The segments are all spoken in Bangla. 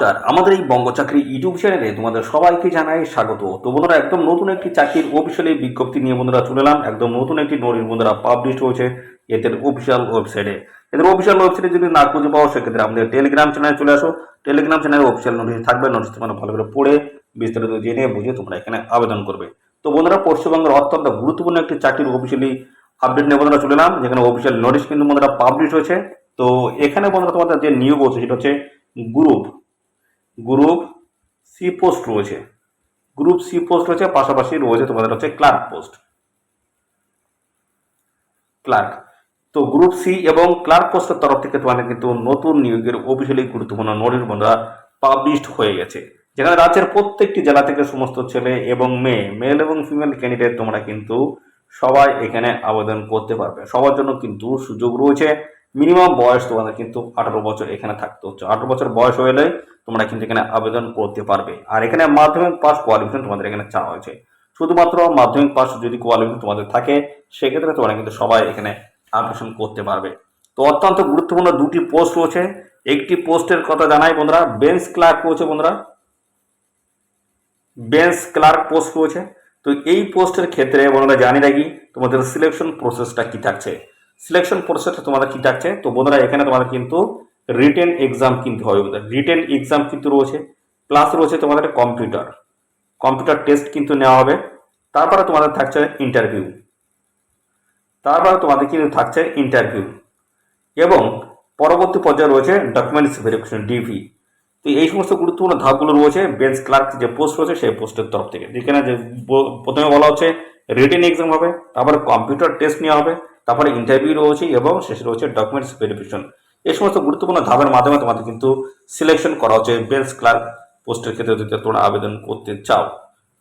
নমস্কার, আমাদের এই বঙ্গ চাকরি ইউটিউব চ্যানেলে তোমাদের সবাইকে জানাই স্বাগত। তো বন্ধুরা, একদম নতুন একটি চাকরির অফিসিয়ালি বিজ্ঞপ্তি নিয়ে বন্ধুরা চলে এলাম। একদম নতুন একটি নোটিশ বন্ধুরা পাবলিশ হয়েছে এদের অফিসিয়াল ওয়েবসাইটে। এদের অফিসিয়াল ওয়েবসাইটে যদি না খুঁজে পাও সেক্ষেত্রে আমাদের টেলিগ্রাম চ্যানেলে চলে আসো। টেলিগ্রাম চ্যানেলে অফিসিয়াল নোটিশ থাকবে, নোটিশ তোমরা ভালো করে পড়ে বিস্তারিত জেনে বুঝে তোমরা এখানে আবেদন করবে। তো বন্ধুরা, পশ্চিমবঙ্গের অত্যন্ত গুরুত্বপূর্ণ একটি চাকরির অফিসিয়ালি আপডেট নিয়ে বন্ধুরা চলে এলাম, যেখানে অফিসিয়াল নোটিশ কিন্তু বন্ধুরা পাবলিশ হয়েছে। তো এখানে বন্ধুরা তোমাদের যে নিয়োগ হচ্ছে সেটা হচ্ছে গ্রুপ গ্রুপ সি পোস্ট রয়েছে। গ্রুপ সি পোস্ট রয়েছে, পাশাপাশি রয়েছে তোমাদের হচ্ছে ক্লার্ক পোস্ট, ক্লার্ক। তো গ্রুপ সি এবং ক্লার্ক পোস্টের তরফ থেকে তোমাদের কিন্তু নতুন নিয়োগের অফিসিয়ালি গুরুত্বপূর্ণ নোটিশ বন্ধুরা পাবলিশড হয়ে গেছে, যেখানে রাজ্যের প্রত্যেকটি জেলা থেকে সমস্ত ছেলে এবং মেয়ে, মেল এবং ফিমেল ক্যান্ডিডেট তোমরা কিন্তু সবাই এখানে আবেদন করতে পারবে। সবার জন্য কিন্তু সুযোগ রয়েছে। মিনিমাম বয়স তোমাদের কিন্তু 18 বছর এখানে থাকতে হচ্ছে। 18 বছর বয়স হলে তোমরা কিন্তু এখানে আবেদন করতে পারবে। আর এখানে মাধ্যমিক পাস কোয়ালিফিকেশন তোমাদের এখানে চাওয়া হয়েছে। শুধুমাত্র মাধ্যমিক পাস যদি কোয়ালিফিকেশন তোমাদের থাকে সেক্ষেত্রে তোমরা কিন্তু সবাই এখানে আবেদন করতে পারবে। তো অত্যন্ত গুরুত্বপূর্ণ দুটি পোস্ট রয়েছে। একটি পোস্টের কথা জানাই বন্ধুরা, বেঞ্চ ক্লার্ক রয়েছে বন্ধুরা, বেঞ্চ ক্লার্ক পোস্ট রয়েছে। তো এই পোস্টের ক্ষেত্রে বন্ধুরা জানিয়ে রাখি তোমাদের সিলেকশন প্রসেসটা কি থাকছে। সিলেকশন প্রসেসটা তোমাদের কি থাকছে, তো বন্ধুরা এখানে তোমাদের কিন্তু রিটেন এক্সাম কিন্তু হবে। রিটেন এক্সাম কিন্তু রয়েছে, প্লাস রয়েছে তোমাদের কম্পিউটার টেস্ট কিন্তু নেওয়া হবে। তারপরে তোমাদের থাকছে ইন্টারভিউ, এবং পরবর্তী পর্যায়ে রয়েছে ডকুমেন্টস ভেরিফিকেশন ডিভি। তো এই সমস্ত গুরুত্বপূর্ণ ধাপগুলো রয়েছে বেঞ্চ ক্লার্ক যে পোস্ট রয়েছে সেই পোস্টের তরফ থেকে। যেখানে যে প্রথমে বলা হচ্ছে রিটেন এক্সাম হবে, তারপরে কম্পিউটার টেস্ট নেওয়া হবে, তারপরে ইন্টারভিউ রয়েছে এবং শেষে রয়েছে ডকুমেন্টস ভেরিফিকেশন। এই সমস্ত গুরুত্বপূর্ণ ধাপের মাধ্যমে তোমাদের কিন্তু সিলেকশন করা হচ্ছে বেঞ্চ ক্লার্ক পোস্টের ক্ষেত্রে যদি তোমরা আবেদন করতে চাও।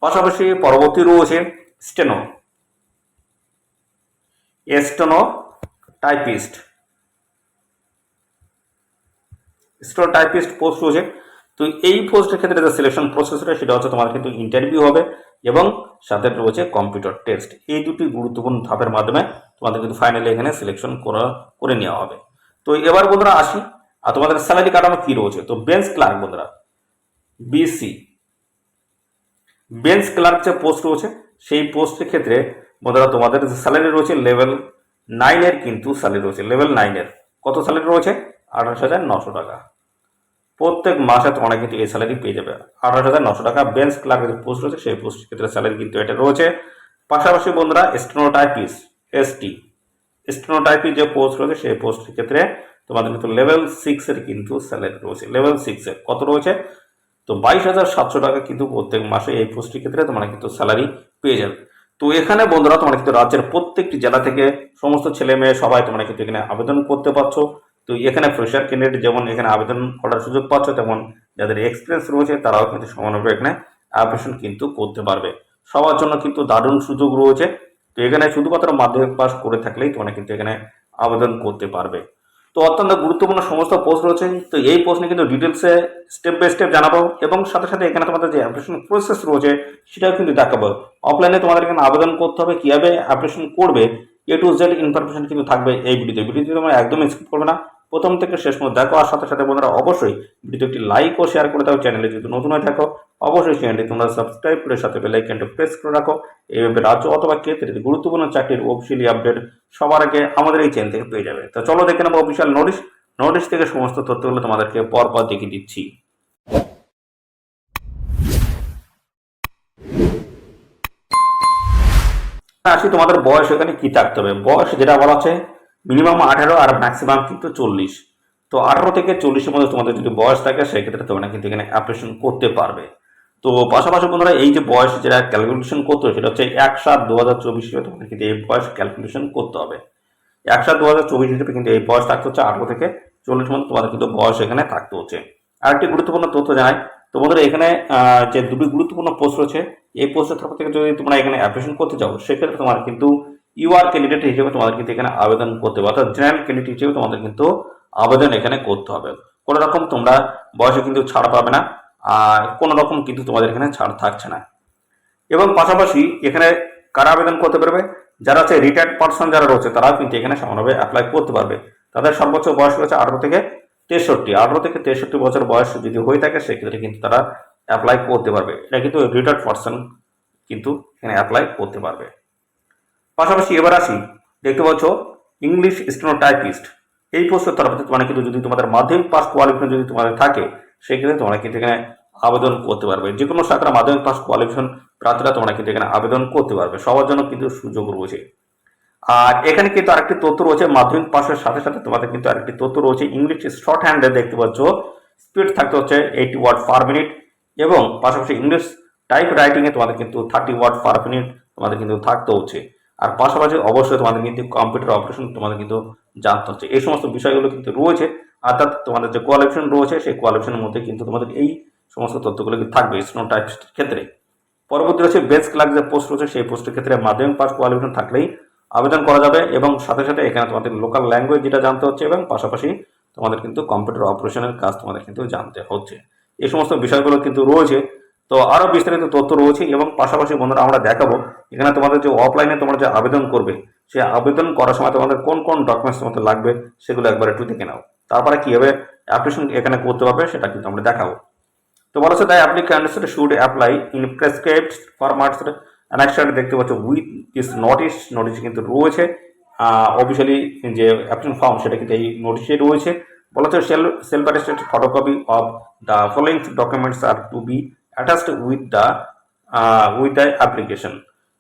পাশাপাশি পরবর্তী রয়েছে স্টেনো টাইপিস্ট পোস্ট রয়েছে। তো এই পোস্টের ক্ষেত্রে যে সিলেকশন প্রসেসটা সেটা হচ্ছে তোমার কিন্তু ইন্টারভিউ হবে এবং সাথে রয়েছে কম্পিউটার টেস্ট। এই দুটি গুরুত্বপূর্ণ ধাপের মাধ্যমে তোমাদের কিন্তু ফাইনালি এখানে সিলেকশন করে নেওয়া হবে। তো এবার বন্ধুরা আসি, আর তোমাদের স্যালারি কাঠামো কি রয়েছে। তো বেঞ্চ ক্লার্ক বন্ধুরা, বিসি বেঞ্চ ক্লার্ক যে পোস্ট রয়েছে সেই পোস্টের ক্ষেত্রে বন্ধুরা তোমাদের যে স্যালারি রয়েছে লেভেল 9 কিন্তু স্যালারি রয়েছে। লেভেল 9 কত স্যালারি রয়েছে? 28,900 টাকা। প্রত্যেক মাসে তোমরা কিন্তু এই স্যালারি পেয়ে যাবে 28,900 টাকা। বেঞ্চ ক্লার্কের যে পোস্ট রয়েছে সেই পোস্টের ক্ষেত্রে স্যালারি কিন্তু এটা রয়েছে। পাশাপাশি বন্ধুরা স্টেনোটাইপিস্ট যে পোস্ট রয়েছে সেই পোস্টের ক্ষেত্রে তোমাদের কিন্তু লেভেল 6 কিন্তু স্যালারি রয়েছে। লেভেল 6 কত রয়েছে? তো 22,700 টাকা কিন্তু প্রত্যেক মাসে এই পোস্টের ক্ষেত্রে তোমরা কিন্তু স্যালারি পেয়ে যাবে। তো এখানে বন্ধুরা তোমরা কিন্তু রাজ্যের প্রত্যেকটি জেলা থেকে সমস্ত ছেলে মেয়ে সবাই তোমরা কিন্তু এখানে আবেদন করতে পারছো। তো এখানে ফ্রেশার ক্যান্ডিডেট যেমন এখানে আবেদন করার সুযোগ পাচ্ছ, তেমন যাদের এক্সপিরিয়েন্স রয়েছে তারাও কিন্তু সমানভাবে এখানে আবেদন কিন্তু করতে পারবে। সবার জন্য কিন্তু দারুণ সুযোগ রয়েছে। তো এখানে শুধুমাত্র মাধ্যমিক পাস করে থাকলেই তোমরা কিন্তু এখানে আবেদন করতে পারবে। তো অত্যন্ত গুরুত্বপূর্ণ সমস্ত পোস্ট রয়েছে। তো এই পোস্ট নিয়ে কিন্তু ডিটেলসে স্টেপ বাই স্টেপ জানাবো, এবং সাথে সাথে এখানে তোমাদের যে অ্যাপ্লিকেশন প্রসেস রয়েছে সেটাও কিন্তু দেখাবো। অফলাইনে তোমাদের এখানে আবেদন করতে হবে, কিভাবে অ্যাপ্লিকেশন করবে A to Z ইনফরমেশন কিন্তু থাকবে এই ভিডিওতে তোমরা একদমই স্কিপ করবে না, প্রথম থেকে শেষ পর্যন্ত দেখো। আর সাথে সাথে বন্ধুরা অবশ্যই ভিডিওতে একটি লাইক ও শেয়ার করে দাও। চ্যানেলে যদি নতুন হয়ে থাকো অবশ্যই চ্যানেলটি তোমরা সাবস্ক্রাইব করে সাথে বেল আইকনটা প্রেস করে রাখো। এইভাবে রাজ্য অথবা ক্ষেত্রে গুরুত্বপূর্ণ চাকরির অফিসিয়ালি আপডেট সবার আগে আমাদের এই চ্যানেল থেকে পেয়ে যাবে। তো চলো দেখে নেবো অফিসিয়াল নোটিশ থেকে সমস্ত তথ্যগুলো তোমাদেরকে পরপর দেখিয়ে দিচ্ছি। আসি তোমাদের বয়স এখানে কি থাকতে হবে। বয়স যেটা বলা হচ্ছে মিনিমাম 18 আর ম্যাক্সিমাম কিন্তু 40। তো 18 থেকে 40-এর মধ্যে তোমাদের যদি বয়স থাকে সেক্ষেত্রে তোমরা কিন্তু এখানে অ্যাপ্লিকেশন করতে পারবে। তো পাশাপাশি বন্ধুরা এই যে বয়স যেটা ক্যালকুলেশন করতে হবে সেটা হচ্ছে 1/7/2024 হিসেবে তোমাদের কিন্তু এই বয়স ক্যালকুলেশন করতে হবে। 1/7/2024 হিসেবে কিন্তু এই বয়স থাকতে হচ্ছে 18 থেকে 40-এর মধ্যে তোমাদের কিন্তু বয়স এখানে থাকতে হচ্ছে। আরেকটি গুরুত্বপূর্ণ তথ্য জানাই, তো বন্ধুরা এখানে যে দুটি গুরুত্বপূর্ণ পোস্ট রয়েছে এই পোস্টের তরফ থেকে যদি তোমরা এখানে অ্যাপ্লিকেশন করতে চাও সেক্ষেত্রে তোমার কিন্তু ইউআর ক্যান্ডিডেট হিসেবে তোমাদের কিন্তু এখানে আবেদন করতে হবে, অর্থাৎ জেনারেল ক্যান্ডিডেট হিসেবে তোমাদের কিন্তু আবেদন এখানে করতে হবে। কোনো রকম তোমরা বয়সে কিন্তু ছাড় পাবে না, আর কোনো রকম কিন্তু তোমাদের এখানে ছাড় থাকছে না। এবং পাশাপাশি এখানে কারা আবেদন করতে পারবে? যারা হচ্ছে রিটায়ার্ড পার্সন যারা রয়েছে তারাও কিন্তু এখানে সমানভাবে অ্যাপ্লাই করতে পারবে। তাদের সর্বোচ্চ বয়স রয়েছে 18 থেকে 18 থেকে 63 বছর বয়স যদি হয়ে থাকে সেক্ষেত্রে কিন্তু তারা অ্যাপ্লাই করতে পারবে। এটা কিন্তু রিটায়ার্ড পার্সন কিন্তু এখানে অ্যাপ্লাই করতে পারবে। পাশাপাশি এবার আসি, দেখতে পাচ্ছ ইংলিশ স্টেনোটাইপিস্ট, এই পোস্টের তরফে তোমরা কিন্তু যদি তোমাদের মাধ্যমিক পাস কোয়ালিফিকেশন যদি তোমাদের থাকে সেক্ষেত্রে তোমরা কিন্তু এখানে আবেদন করতে পারবে। যে কোনো শাখার মাধ্যমিক পাস কোয়ালিফিকেশন প্রার্থীরা তোমরা কিন্তু এখানে আবেদন করতে পারবে, সবার জন্য কিন্তু সুযোগ রয়েছে। আর এখানে কিন্তু আরেকটি তথ্য রয়েছে, মাধ্যমিক পাসের সাথে সাথে তোমাদের কিন্তু আরেকটি তথ্য রয়েছে, ইংলিশ শর্ট হ্যান্ডে দেখতে পাচ্ছ স্পিড থাকতে হচ্ছে 80 ওয়ার্ড পার মিনিট, এবং পাশাপাশি ইংলিশ টাইপ রাইটিংয়ে তোমাদের কিন্তু 30 ওয়ার্ড পার মিনিট তোমাদের কিন্তু থাকতে হচ্ছে। আর পাশাপাশি অবশ্যই তোমাদের কিন্তু কম্পিউটার অপারেশন তোমাদের কিন্তু জানতে হচ্ছে। এই সমস্ত বিষয়গুলো কিন্তু রয়েছে, অর্থাৎ তোমাদের যে কোয়ালিফিকেশন রয়েছে সেই কোয়ালিফিকেশনের মধ্যে কিন্তু তোমাদের এই সমস্ত তথ্যগুলো কিন্তু থাকবে স্টেনোটাইপিস্টের ক্ষেত্রে। পরবর্তী রয়েছে বেস ক্লার্ক যে পোস্ট রয়েছে, সেই পোস্টের ক্ষেত্রে মাধ্যমিক পাস কোয়ালিফিকেশন থাকলেই আবেদন করা যাবে, এবং সাথে সাথে এখানে তোমাদের লোকাল ল্যাঙ্গুয়েজ যেটা জানতে হচ্ছে, এবং পাশাপাশি তোমাদের কিন্তু কম্পিউটার অপারেশনের কাজ তোমাদের কিন্তু জানতে হচ্ছে। এই সমস্ত বিষয়গুলো কিন্তু রয়েছে। তো আরও বিস্তারিত তথ্য রয়েছে, এবং পাশাপাশি বন্ধুরা আমরা দেখাবো এখানে তোমাদের যে অফলাইনে তোমরা যে আবেদন করবে সেই আবেদন করার সময় তোমাদের কোন কোন ডকুমেন্টস তোমাদের লাগবে সেগুলো একবার একটু দেখে নাও, তারপরে কীভাবে অ্যাপ্লিকেশন এখানে করতে পারবে সেটা কিন্তু আমরা দেখাবো। তো বলা হচ্ছে তাই applicants should apply in prescribed formats annexed, দেখতে পাচ্ছ উইথ দিস নোটিশ কিন্তু রয়েছে অফিসিয়ালি যে অ্যাপ্লিকেশন ফর্ম সেটা কিন্তু এই নোটিশে রয়েছে। বলা হচ্ছে self attested photocopy of the following documents are to be attached with the application.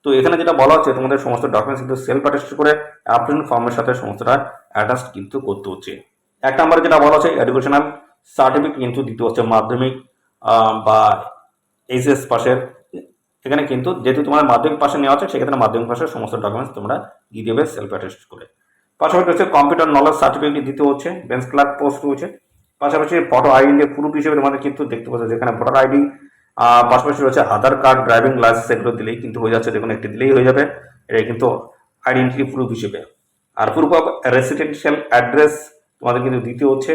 তো এখানে যেটা বলা হচ্ছে তোমাদের সমস্ত ডকুমেন্টস কিন্তু সেলফ অ্যাটেস্ট করে অ্যাপ্লিকেশন ফর্মের সাথে সমস্তটা অ্যাটাচড কিন্তু করতে হচ্ছে। এক নম্বরে যেটা বলা হচ্ছে এডুকেশনাল সার্টিফিকেট কিন্তু দিতে হচ্ছে মাধ্যমিক বা এইচএস পাশের। এখানে কিন্তু যেহেতু তোমার মাধ্যমিক পাশে নেওয়া আছে সেক্ষেত্রে মাধ্যমিক পাশের সমস্ত ডকুমেন্টস তোমরা দিয়ে দেবে সেলফ অ্যাটেস্ট করে। পাশাপাশি হচ্ছে কম্পিউটার নলেজ সার্টিফিকেট দিতে হচ্ছে, বেঞ্চ ক্লার্ক পোস্ট রয়েছে। পাশাপাশি ফটো আইডি প্রুফ হিসেবে তোমাদের কিন্তু দেখতে পাচ্ছ যেখানে ভোটার আইডি, পাশাপাশি রয়েছে আধার কার্ড, ড্রাইভিং লাইসেন্স, এগুলো দিলেই কিন্তু হয়ে যাচ্ছে, দেখুন একটি দিলেই হয়ে যাবে, এটা কিন্তু আইডেন্টিটি প্রুফ হিসেবে। আর প্রুফ অফ রেসিডেন্সিয়াল অ্যাড্রেস তোমাদের কিন্তু দিতে হচ্ছে,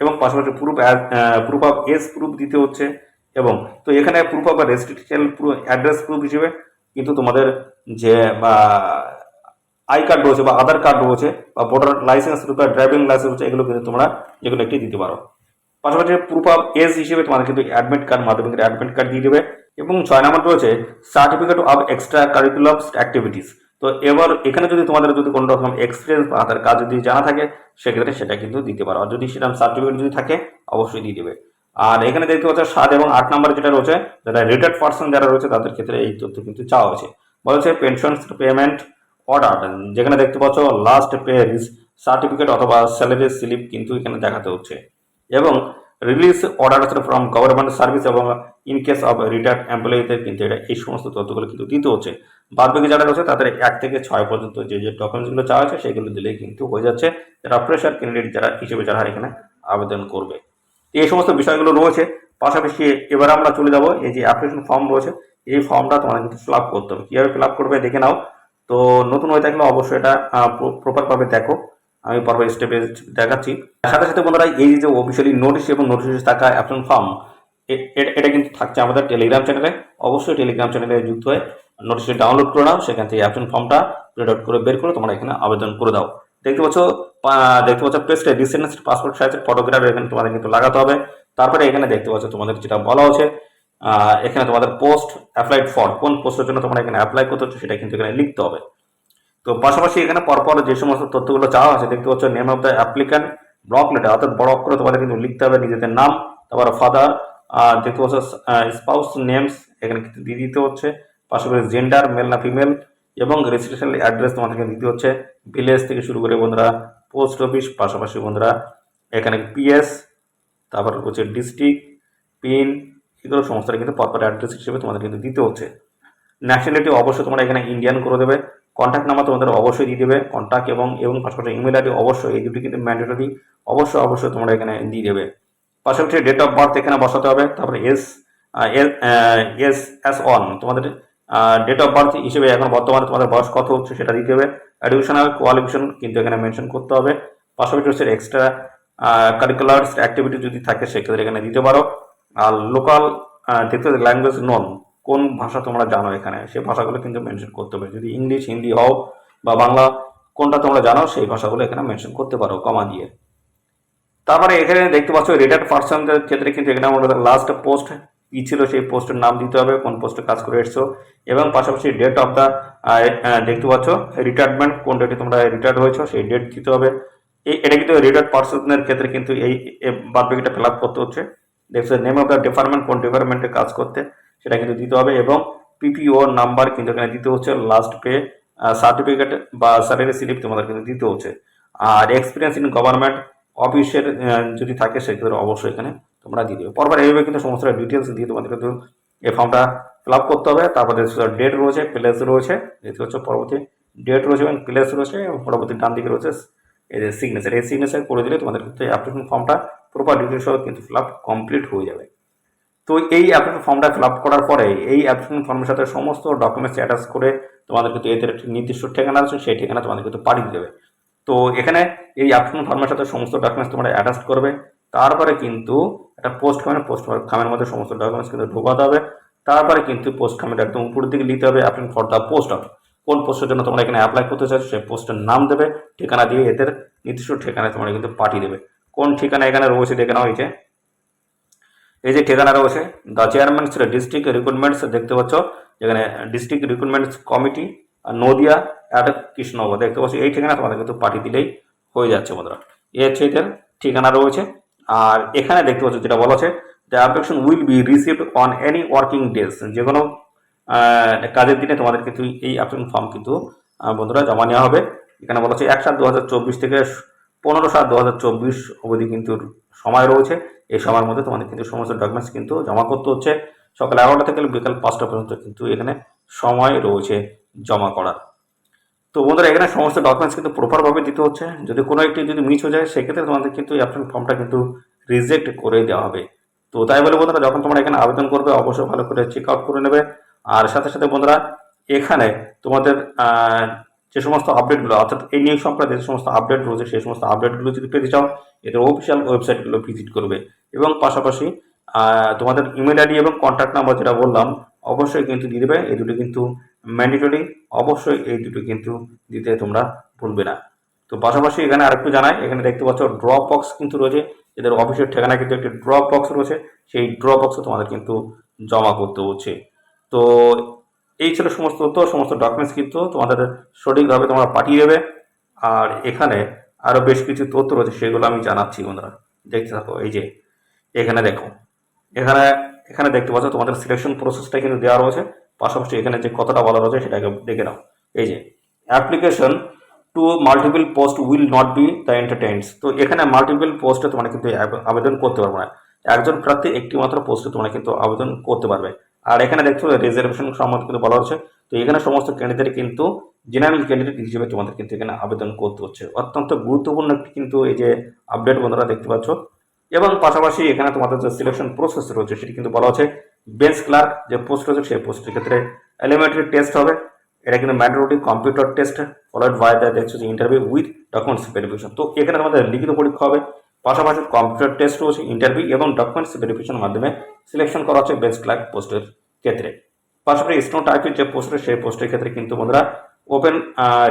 এবং পাশাপাশি প্রুফ অফ এজ প্রুফ দিতে হচ্ছে। এবং তো এখানে proof of residential address proof হিসেবে কিন্তু তোমাদের যে আই কার্ড রয়েছে বা আধার কার্ড রয়েছে বা ভোটার লাইসেন্স রয়েছে, ড্রাইভিং লাইসেন্স রয়েছে, এগুলো কিন্তু তোমরা যেগুলো একটি দিতে পারো। পাশাপাশি প্রুফ অফ এজ হিসেবে তোমাদের কিন্তু অ্যাডমিট কার্ড, মাধ্যমিকের অ্যাডমিট কার্ড দিয়ে দেবে। এবং 6 নম্বর রয়েছে certificate of extra curriculum activities. তো এবার এখানে যদি তোমাদের যদি কোনো রকম এক্সপিরিয়েন্স বা তার কাজ যদি জানা থাকে সেক্ষেত্রে সেটা কিন্তু দিতে পারো, আর যদি সেরকম সার্টিফিকেট যদি থাকে অবশ্যই দিয়ে দেবে। আর এখানে দেখতে পাচ্ছ 7 এবং 8 নম্বর যেটা রয়েছে, যারা রিটায়ার্ড পার্সন যারা রয়েছে তাদের ক্ষেত্রে এই তথ্য কিন্তু চাওয়া হয়েছে। বলা হচ্ছে পেনশন পেমেন্ট অর্ডার, যেখানে দেখতে পাচ্ছ লাস্ট পে সার্টিফিকেট অথবা স্যালারি স্লিপ কিন্তু এখানে দেখাতে হচ্ছে। এবং release order from government service এবং ইন কেস অফ রিটায়ার্ড এমপ্লয়িদের কিন্তু এটা এই সমস্ত তথ্যগুলো কিন্তু দিতে হচ্ছে। বাদ বাকি যারা রয়েছে তাদের 1 থেকে 6 পর্যন্ত যে ডকুমেন্টসগুলো চাওয়া হয়েছে সেগুলো দিলেই কিন্তু হয়ে যাচ্ছে, যারা ফ্রেশার ক্যান্ডিডেট যারা হিসেবে যারা এখানে আবেদন করবে। এই সমস্ত বিষয়গুলো রয়েছে। পাশাপাশি এবার আমরা চলে যাব এই যে অ্যাপ্লিকেশন ফর্ম রয়েছে, এই ফর্মটা তোমাদের কিন্তু ফিল আপ করতে হবে। কীভাবে ফিল আপ করবে দেখে নাও। তো নতুন হয়ে থাকলে অবশ্যই এটা প্রপারভাবে দেখো, আমি পরপর স্টেপে দেখাচ্ছি। সাথে সাথে বন্ধুরা এই যে অফিসিয়ালি নোটিশ এবং নোটিশ থাকা অ্যাপ্লিকেশন ফর্ম এটা কিন্তু থাকছে আমাদের টেলিগ্রাম চ্যানেলে। অবশ্যই টেলিগ্রাম চ্যানেলে যুক্ত হয়ে নোটিশটি ডাউনলোড করে নাও, সেখান থেকে অ্যাপ্লিকেশন ফর্মটা প্রিন্ট আউট করে বের করে তোমরা এখানে আবেদন করে দাও। দেখতে পাচ্ছ পেস্টে রিসেন্ট পাসপোর্ট সাইজের ফটোগ্রাফ এখানে তোমাদের কিন্তু লাগাতে হবে। তারপরে এখানে দেখতে পাচ্ছ তোমাদের যেটা বলা হচ্ছে এখানে তোমাদের পোস্ট অ্যাপ্লাইড ফর, কোন পোস্টের জন্য তোমরা এখানে অ্যাপ্লাই করতে হচ্ছে সেটা কিন্তু এখানে লিখতে হবে। তো পাশাপাশি এখানে পরপর যে সমস্ত তথ্যগুলো চাওয়া আছে দেখতে পাচ্ছ name of the applicant block letter, অর্থাৎ বড় অক্ষরে তোমাদের কিন্তু লিখতে হবে নিজেদের নাম, তারপর ফাদার, দেখতে পাচ্ছ স্পাউস নেমস এখানে কিন্তু দিয়ে দিতে হচ্ছে। পাশাপাশি জেন্ডার মেল না ফিমেল, এবং রেসিডেন্সিয়াল অ্যাড্রেস তোমাদেরকে দিতে হচ্ছে ভিলেজ থেকে শুরু করে বন্ধুরা পোস্ট অফিস, পাশাপাশি বন্ধুরা এখানে পিএস, তারপর হচ্ছে ডিস্ট্রিক্ট, পিন, এগুলো সমস্তটা কিন্তু পরপর অ্যাড্রেস হিসেবে তোমাদের কিন্তু দিতে হচ্ছে। ন্যাশনালিটি অবশ্যই তোমরা এখানে ইন্ডিয়ান করে দেবে। কন্ট্যাক্ট নাম্বার তোমাদের অবশ্যই দিয়ে দেবে, কন্ট্যাক্ট এবং পাশাপাশি ইমেল আইডি অবশ্যই, এই দুটি কিন্তু ম্যান্ডেটরি, অবশ্যই তোমরা এখানে দিয়ে দেবে। পাশাপাশি ডেট অফ বার্থ এখানে বসাতে হবে। তারপরে এস অন তোমাদের ডেট অফ বার্থ হিসেবে এখন বর্তমানে তোমাদের বয়স কত হচ্ছে সেটা দিতে হবে। এডুকেশনাল কোয়ালিফিকেশন কিন্তু এখানে মেনশন করতে হবে। পাশাপাশি হচ্ছে এক্সট্রা কারিকুলার অ্যাক্টিভিটি যদি থাকে সেক্ষেত্রে এখানে দিতে পারো। আর লোকাল দেখতে ল্যাঙ্গুয়েজ নন, কোন ভাষা তোমরা জানো এখানে সেই ভাষাগুলো কিন্তু মেনশন করতে হবে। যদি ইংলিশ, হিন্দি হও বা বাংলা কোনটা তোমরা জানো সেই ভাষাগুলো এখানে মেনশন করতে পারো কমা দিয়ে। তারপরে এখানে দেখতে পাচ্ছ রিটায়ার্ড পার্সনদের ক্ষেত্রে কিন্তু এখানে আমাদের লাস্ট পোস্ট কি ছিল সেই পোস্টের নাম দিতে হবে, কোন পোস্টে কাজ করে এসছো, এবং পাশাপাশি ডেট অফ দ্য দেখতে পাচ্ছ রিটায়ারমেন্ট, কোন ডেটে তোমরা রিটায়ার্ড হয়েছো সেই ডেট দিতে হবে। এটা কিন্তু রিটায়ার্ড পার্সনের ক্ষেত্রে কিন্তু এই বাদ বাকিটা ফিল আপ করতে হচ্ছে। দেখছো নেম অফ দ্য ডিপার্টমেন্ট, কোন ডিপার্টমেন্টে কাজ করতে সেটা কিন্তু দিতে হবে, এবং পিপিও নাম্বার কিন্তু এখানে দিতে হচ্ছে, লাস্ট পে সার্টিফিকেট বা স্যালারি স্লিপ তোমাদের কিন্তু দিতে হচ্ছে। আর এক্সপিরিয়েন্স ইন গভর্নমেন্ট অফিসের যদি থাকে সেক্ষেত্রে অবশ্যই এখানে তোমরা দিয়ে দেবে। পরপর এইভাবে কিন্তু সমস্ত ডিটেলস দিয়ে তোমাদের কিন্তু এই ফর্মটা ফিল আপ করতে হবে। তারপরে ডেট রয়েছে, প্লেস রয়েছে, দেখতে হচ্ছে পরবর্তী ডেট রয়েছে এবং প্লেস রয়েছে, এবং পরবর্তী ডান দিকে রয়েছে এই যে সিগনেচার, এই সিগনেচার করে দিলে তোমাদের কিন্তু এই অ্যাপ্লিকেশন ফর্মটা প্রপার ডিটেলস সহ কিন্তু ফিল আপ কমপ্লিট হয়ে যাবে। তো এই অ্যাপ্লিকেশন ফর্মটা ফিল আপ করার পরে এই অ্যাপ্লিকেশন ফর্মের সাথে সমস্ত ডকুমেন্টস অ্যাটাচ করে তোমাদের কিন্তু এদের একটি নির্দিষ্ট ঠিকানা আছে, সেই ঠিকানা তোমাদের কিন্তু পাঠিয়ে দেবে। তো এখানে এই অ্যাপ্লিকেশন ফর্মের সাথে সমস্ত ডকুমেন্টস তোমরা অ্যাটাচ করবে, তারপরে কিন্তু একটা পোস্ট খামের মধ্যে সমস্ত ডকুমেন্টস কিন্তু ঢোকাতে হবে। তারপরে কিন্তু পোস্ট খামের একদম উপরের দিকে লিখতে হবে application for the post of, কোন পোস্টের জন্য তোমরা এখানে অ্যাপ্লাই করতে চাইছো সেই পোস্টের নাম দেবে, ঠিকানা দিয়ে এদের নির্দিষ্ট ঠিকানায় তোমরা কিন্তু পাঠিয়ে দেবে। কোন ঠিকানা এখানে রয়েছে দেখে নাও, হয়েছে এই যে ঠিকানা রয়েছে দ্য চেয়ারম্যান ডিস্ট্রিক্ট রিক্রুটমেন্টস, দেখতে পাচ্ছ যেখানে district recruitments committee Nadia at Krishnanagar, দেখতে পাচ্ছ এই ঠিকানা তোমাদের কিন্তু পাঠিয়ে দিলেই হয়ে যাচ্ছে বন্ধুরা। এ হচ্ছে এদের ঠিকানা রয়েছে। আর এখানে দেখতে পাচ্ছ যেটা বলা আছে the application will be received on any working days, যে কোনো কাজের দিনে তোমাদের কিন্তু এই অ্যাপ্লিকেশন ফর্ম কিন্তু বন্ধুরা জমা নেওয়া হবে। এখানে বলা হচ্ছে 1/7/2024 থেকে 15/7/2024 অবধি কিন্তু সময় রয়েছে। এই সময়ের মধ্যে তোমাদের কিন্তু সমস্ত ডকুমেন্টস কিন্তু জমা করতে হচ্ছে। সকাল 11টা থেকে বিকাল 5টা পর্যন্ত কিন্তু এখানে সময় রয়েছে জমা করার। তো বন্ধুরা এখানে সমস্ত ডকুমেন্টস কিন্তু প্রপারভাবে দিতে হচ্ছে, যদি কোনো একটি যদি মিস হয়ে যায় সেক্ষেত্রে তোমাদের কিন্তু এই অ্যাপ্লিকেশন ফর্মটা কিন্তু রিজেক্ট করে দেওয়া হবে। তো তাই বলে বন্ধুরা যখন তোমরা এখানে আবেদন করবে অবশ্যই ভালো করে চেক আউট করে নেবে। আর সাথে সাথে বন্ধুরা এখানে তোমাদের যে সমস্ত আপডেটগুলো অর্থাৎ এই নিয়োগ সংক্রান্ত যে সমস্ত আপডেট রয়েছে সেই সমস্ত আপডেটগুলো যদি পেতে চাও এদের অফিসিয়াল ওয়েবসাইটগুলো ভিজিট করবে, এবং পাশাপাশি তোমাদের ইমেল আইডি এবং কন্ট্যাক্ট নাম্বার যেটা বললাম অবশ্যই কিন্তু দিয়ে দেবে। এই দুটো কিন্তু ম্যান্ডেটরি, অবশ্যই এই দুটো কিন্তু দিতে তোমরা ভুলবে না। তো পাশাপাশি এখানে আরেকটু জানাই, এখানে দেখতে পাচ্ছ ড্রপ বক্স কিন্তু রয়েছে, এদের অফিসের ঠিকানা কিন্তু একটি ড্রপ বক্স রয়েছে, সেই ড্রপ বক্সে তোমাদের কিন্তু জমা করতে হচ্ছে। তো এই ছিল সমস্ত তথ্য, সমস্ত ডকুমেন্টস কিন্তু তোমাদের সঠিকভাবে তোমরা পাঠিয়ে দেবে। আর এখানে আরও বেশ কিছু তথ্য রয়েছে সেগুলো আমি জানাচ্ছি বন্ধুরা, দেখতে থাকো। এই যে এখানে দেখো, এখানে এখানে দেখতে পাচ্ছ তোমাদের সিলেকশন প্রসেসটা কিন্তু দেওয়া রয়েছে, পাশাপাশি এখানে যে কতটা বলা রয়েছে সেটাকে দেখে নাও। এই যে application to multiple post will not be the entertains, তো এখানে মাল্টিপল পোস্টে তোমরা কিন্তু আবেদন করতে পারবে না, একজন প্রার্থী একটি মাত্র পোস্টে তোমরা কিন্তু আবেদন করতে পারবে। আর এখানে দেখছো রিজার্ভেশন সম্বন্ধে কিন্তু বলা হচ্ছে, তো এখানে সমস্ত ক্যান্ডিডেট কিন্তু জেনারেল ক্যান্ডিডেট হিসেবে তোমাদের কিন্তু এখানে আবেদন করতে হচ্ছে। অত্যন্ত গুরুত্বপূর্ণ একটি কিন্তু এই যে আপডেট বন্ধুরা দেখতে পাচ্ছ। এবং পাশাপাশি এখানে তোমাদের যে সিলেকশন প্রসেস রয়েছে সেটি কিন্তু বলা হচ্ছে বেঞ্চ ক্লার্ক যে পোস্ট রয়েছে সেই পোস্টের ক্ষেত্রে এলিমেন্টারি টেস্ট হবে, এটা কিন্তু mandatory computer test followed by the দেখছো যে ইন্টারভিউ উইথ ডকুমেন্টস ভেরিফিকেশন। তো এখানে তোমাদের লিখিত পরীক্ষা হবে, পাশাপাশি কম্পিউটার টেস্ট রয়েছে, ইন্টারভিউ এবং ডকুমেন্টস ভেরিফিকেশনের মাধ্যমে সিলেকশন করা হচ্ছে বেঞ্চ ক্লার্ক পোস্টের ক্ষেত্রে। পাশাপাশি স্নো টাইপের যে পোস্টের সেই পোস্টের ক্ষেত্রে কিন্তু বন্ধুরা ওপেন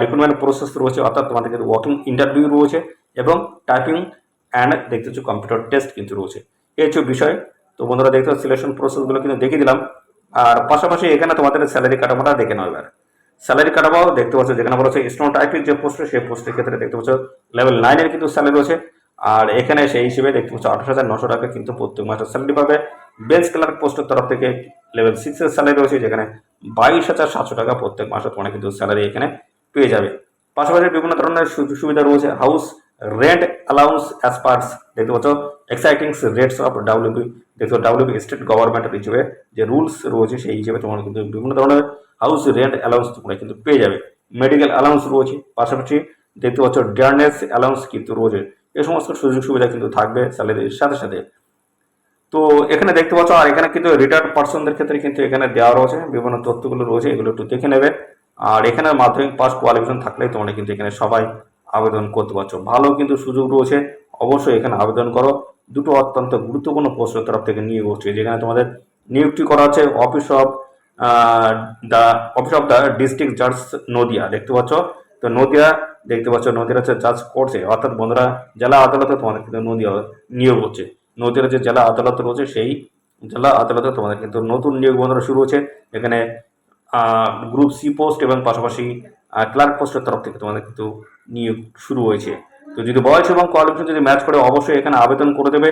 রিক্রুটমেন্ট প্রসেস রয়েছে, অর্থাৎ তোমাদের কিন্তু ওয়াকিং ইন্টারভিউ রয়েছে এবং টাইপিং অ্যান্ড দেখতে হচ্ছে কম্পিউটার টেস্ট কিন্তু রয়েছে। এই হচ্ছে বিষয়। তো বন্ধুরা দেখতে হচ্ছে সিলেকশন প্রসেসগুলো কিন্তু দেখিয়ে দিলাম। আর পাশাপাশি এখানে তোমাদের স্যালারি কাঠামোটা দেখে নাও। এবার স্যালারি কাঠামো দেখতে পাচ্ছ যেখানে বলা হচ্ছে স্নো টাইপের যে পোস্ট সেই পোস্টের ক্ষেত্রে দেখতে পাচ্ছ লেভেল 9-এর কিন্তু স্যালারি রয়েছে। আর এখানে সেই হিসেবে দেখতে পাচ্ছ 28,900 টাকা কিন্তু প্রত্যেক মাসের স্যালারি পাবে। বেঞ্চ ক্লার্ক পোস্টের তরফ থেকে লেভেল 6-এর স্যালারি রয়েছে, যেখানে 22,700 টাকা প্রত্যেক মাসে তোমরা কিন্তু স্যালারি এখানে পেয়ে যাবে। পাশাপাশি বিভিন্ন ধরনের সুযোগ সুবিধা রয়েছে, house rent allowance as per দেখতে পাচ্ছ এক্সাইটিং রেটস অফ ডাব্লিউবি, দেখতে ডাব্লিউবি স্টেট গভর্নমেন্টের হিসেবে যে রুলস রয়েছে সেই হিসেবে তোমরা কিন্তু বিভিন্ন ধরনের হাউস রেন্ট অ্যালাউন্স তোমরা কিন্তু পেয়ে যাবে। মেডিকেল অ্যালাউন্স রয়েছে, পাশাপাশি দেখতে পাচ্ছ ডিয়ারনেস অ্যালাউন্স কিন্তু রয়েছে। এই সমস্ত সুযোগ সুবিধা কিন্তু থাকবে স্যালারির সাথে সাথে। তো এখানে দেখতে পাচ্ছ, আর এখানে কিন্তু রিটায়ার্ড পার্সনদের ক্ষেত্রে কিন্তু এখানে দেওয়া রয়েছে বিভিন্ন তথ্যগুলো রয়েছে, এগুলো একটু দেখে নেবে। আর এখানে মাধ্যমিক পাস কোয়ালিফিকেশন থাকলেই তোমরা কিন্তু এখানে সবাই আবেদন করতে পারছো, ভালো কিন্তু সুযোগ রয়েছে, অবশ্যই এখানে আবেদন করো। দুটো অত্যন্ত গুরুত্বপূর্ণ পোস্টের তরফ থেকে নিয়োগ হচ্ছে, যেখানে তোমাদের নিয়োগটি করা হচ্ছে অফিস অফ দ্য ডিস্ট্রিক্ট জাজ নদিয়া, দেখতে পাচ্ছ। তো নদিয়া দেখতে পাচ্ছ নদী রাজ্যের জাজ করছে, অর্থাৎ বন্ধুরা জেলা আদালতে তোমাদের কিন্তু নিয়োগ হচ্ছে। নদী রাজ্যের জেলা আদালত রয়েছে, সেই জেলা আদালতে তোমাদের কিন্তু নতুন নিয়োগ বন্ধুরা শুরু হচ্ছে। এখানে গ্রুপ সি পোস্ট এবং পাশাপাশি ক্লার্ক পোস্টের তরফ থেকে তোমাদের কিন্তু নিয়োগ শুরু হয়েছে। তো যদি বয়স এবং কোয়ালিফিকেশন যদি ম্যাচ করে অবশ্যই এখানে আবেদন করে দেবে।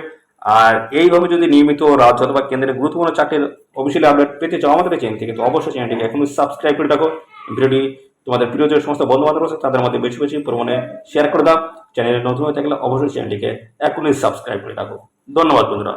আর এইভাবে যদি নিয়মিত রাজ্য অথবা কেন্দ্রের গুরুত্বপূর্ণ চাকরির অফিসিয়াল আপডেট পেতে চাও আমাদের চ্যানেল থেকে, তো অবশ্যই চ্যানেলটিকে এখনই সাবস্ক্রাইব করে রাখো। ভিডিওটি তোমাদের প্রিয় যে সমস্ত বন্ধু বান্ধব আছে তাদের মধ্যে বেশি বেশি পরিমাণে শেয়ার করে দাও। চ্যানেলে নতুন হয়ে থাকলে অবশ্যই চ্যানেলটিকে এখনই সাবস্ক্রাইব করে রাখো। ধন্যবাদ বন্ধুরা।